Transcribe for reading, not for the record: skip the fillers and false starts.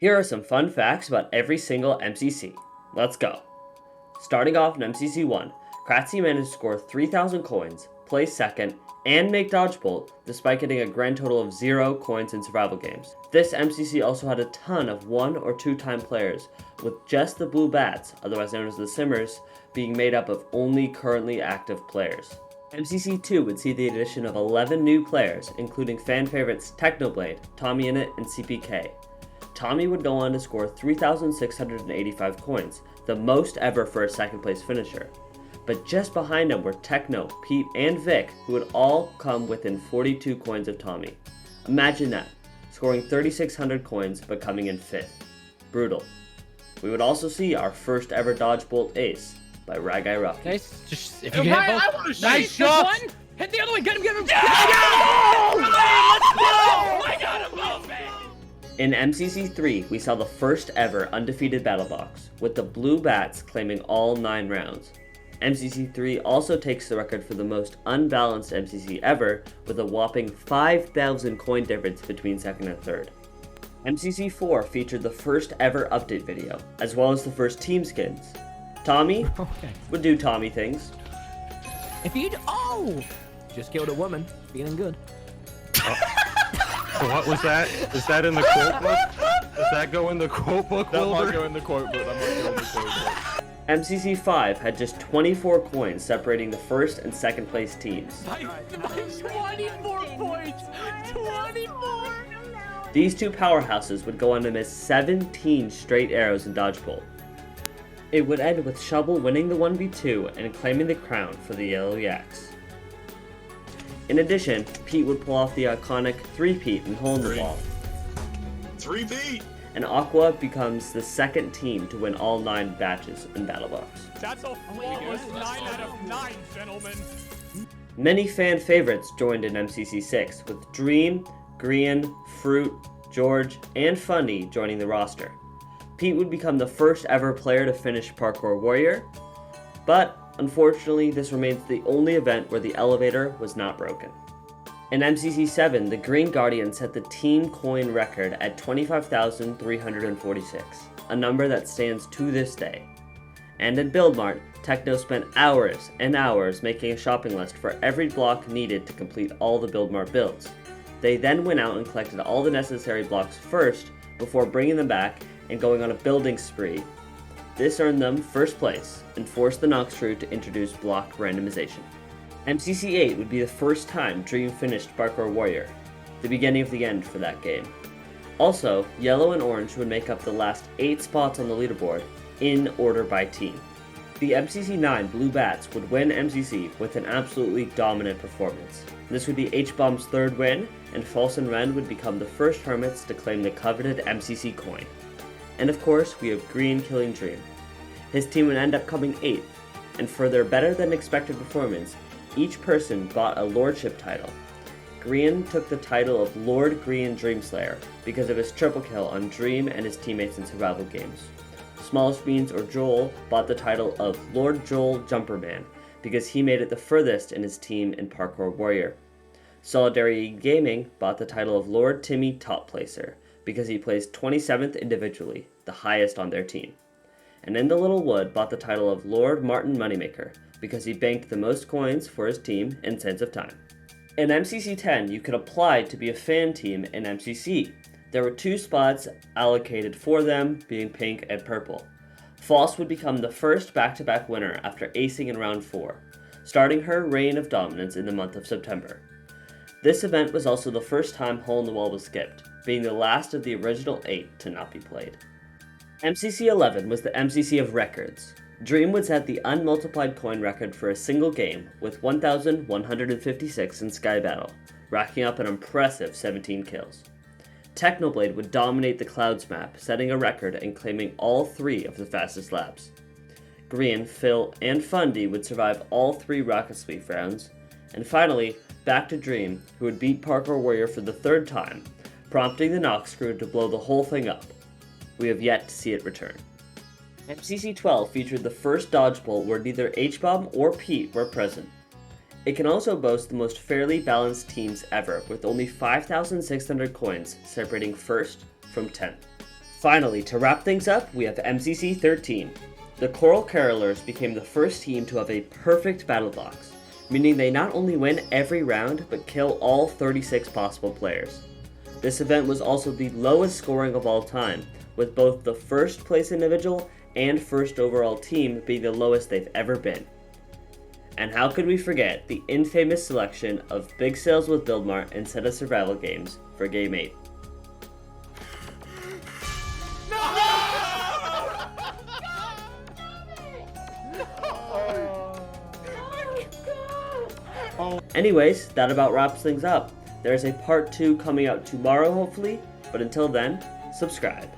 Here are some fun facts about every single MCC. Let's go. Starting off in MCC 1, Kratzy managed to score 3,000 coins, place second, and make Dodgeball despite getting a grand total of 0 coins in survival games. This MCC also had a ton of 1 or 2 time players, with just the Blue Bats, otherwise known as the Simmers, being made up of only currently active players. MCC 2 would see the addition of 11 new players, including fan favorites Technoblade, Tommy Innit, and CPK. Tommy would go on to score 3,685 coins, the most ever for a second place finisher. But just behind him were Techno, Pete, and Vic, who would all come within 42 coins of Tommy. Imagine that, scoring 3,600 coins but coming in 5th. Brutal. We would also see our first ever Dodgebolt ace by Ragai Rocky. Nice. Just if you can hit both. Nice shot. One. Hit the other one. Get him. Yeah! Let's go! I got him both, man. In MCC 3, we saw the first ever undefeated battle box, with the Blue Bats claiming all 9 rounds. MCC 3 also takes the record for the most unbalanced MCC ever, with a whopping 5,000 coin difference between second and third. MCC 4 featured the first ever update video, as well as the first team skins. Tommy would do Tommy things. If you'd just killed a woman, feeling good. What was that? Is that in the quote book? Does that go in the quote book, That Wilbur? might go in the quote book. MCC 5 had just 24 coins separating the first and second place teams. 24 points! 24! These two powerhouses would go on to miss 17 straight arrows in Dodgeball. It would end with Shovel winning the 1v2 and claiming the crown for the Yellow Yaks. In addition, Pete would pull off the iconic 3-peat and hole in the wall. 3-peat! And Aqua becomes the second team to win all 9 batches in Battle Box. That's a flawless 9 out of 9, gentlemen. Many fan favorites joined in MCC 6, with Dream, Grian, Fruit, George, and Funny joining the roster. Pete would become the first ever player to finish Parkour Warrior, but unfortunately this remains the only event where the elevator was not broken. In MCC 7, the Green Guardian set the team coin record at 25,346, a number that stands to this day. And in Build Mart, Techno spent hours and hours making a shopping list for every block needed to complete all the Build Mart builds. They then went out and collected all the necessary blocks first before bringing them back and going on a building spree. This earned them first place and forced the Nox crew to introduce block randomization. MCC 8 would be the first time Dream finished Parkour Warrior, the beginning of the end for that game. Also, Yellow and Orange would make up the last 8 spots on the leaderboard, in order by team. The MCC 9 Blue Bats would win MCC with an absolutely dominant performance. This would be H-Bomb's 3rd win, and False and Ren would become the first Hermits to claim the coveted MCC coin. And of course, we have Green killing Dream. His team would end up coming 8th, and for their better than expected performance, each person bought a lordship title. Green took the title of Lord Green Dreamslayer because of his triple kill on Dream and his teammates in survival games. Smallest Beans or Joel bought the title of Lord Joel Jumperman because he made it the furthest in his team in Parkour Warrior. Solidarity Gaming bought the title of Lord Timmy Top Placer because he placed 27th individually, the highest on their team. And In the Little Wood bought the title of Lord Martin Moneymaker because he banked the most coins for his team in Sense of Time. In MCC 10, you could apply to be a fan team in MCC. There were 2 spots allocated for them, being pink and purple. False would become the first back-to-back winner after acing in round 4, starting her reign of dominance in the month of September. This event was also the first time Hole in the Wall was skipped, being the last of the original 8 to not be played. MCC 11 was the MCC of records. Dream would set the unmultiplied coin record for a single game with 1,156 in Sky Battle, racking up an impressive 17 kills. Technoblade would dominate the Clouds map, setting a record and claiming all 3 of the fastest laps. Green, Phil, and Fundy would survive all 3 Rocket Sweep rounds. And finally, back to Dream, who would beat Parkour Warrior for the 3rd time, prompting the Nox crew to blow the whole thing up. We have yet to see it return. MCC 12 featured the first Dodgeball where neither H-Bomb or Pete were present. It can also boast the most fairly balanced teams ever, with only 5,600 coins separating 1st from 10th. Finally, to wrap things up, we have MCC 13. The Coral Carolers became the first team to have a perfect battle box, meaning they not only win every round, but kill all 36 possible players. This event was also the lowest scoring of all time, with both the first place individual and first overall team being the lowest they've ever been. And how could we forget the infamous selection of Big Sales with Buildmart instead of survival games for Game 8. Anyways, that about wraps things up. There's a part 2 coming out tomorrow hopefully, but until then, subscribe.